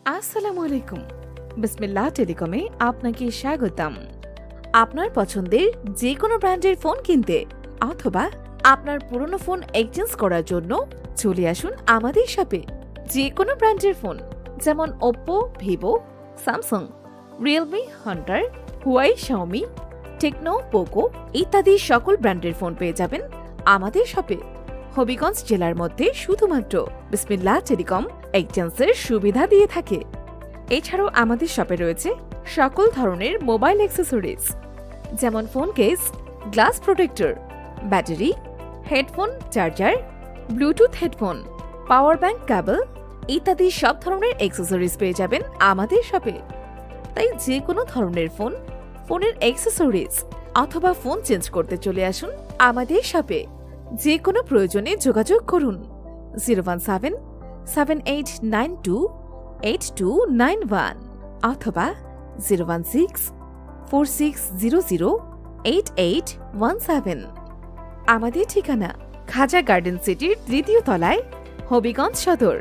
আসসালামু আলাইকুম। বিসমিল্লাহ টেলিকমে আপনাকে স্বাগতম। আপনার পছন্দের যে কোনো ব্র্যান্ডের ফোন কিনতে অথবা আপনার পুরনো ফোন এক্সচেঞ্জ করার জন্য চলে আসুন আমাদের শপে। যে কোনো ব্র্যান্ডের ফোন যেমন Oppo, Vivo, Samsung, Realme, Hunter, Huawei, Xiaomi, Tecno, Poco ইত্যাদি সকল ব্র্যান্ডের ফোন পেয়ে যাবেন আমাদের শপে। হবিগঞ্জ জেলার মধ্যে শুধুমাত্র বিসমিল্লাহ টেলিকম এক্সচেঞ্জের সুবিধা দিয়ে থাকে। এছাড়াও আমাদের শপে রয়েছে সকল ধরনের মোবাইল অ্যাক্সেসরিজ যেমন phone case, glass protector, battery, headphone charger, bluetooth headphone, power bank, cable ইত্যাদি সব ধরনের অ্যাক্সেসরিজ পেয়ে যাবেন আমাদের শপে। তাই যে কোনো ধরনের ফোন, ফোনের অ্যাক্সেসরিজ অথবা ফোন চেঞ্জ করতে চলে আসুন আমাদের শপে। যে কোনো প্রয়োজনে যোগাযোগ করুন 01778928291 অথবা 01646008817। আমাদের ঠিকানা খাজা গার্ডেন সিটির 3য় তলায়, হবিগঞ্জ সদর।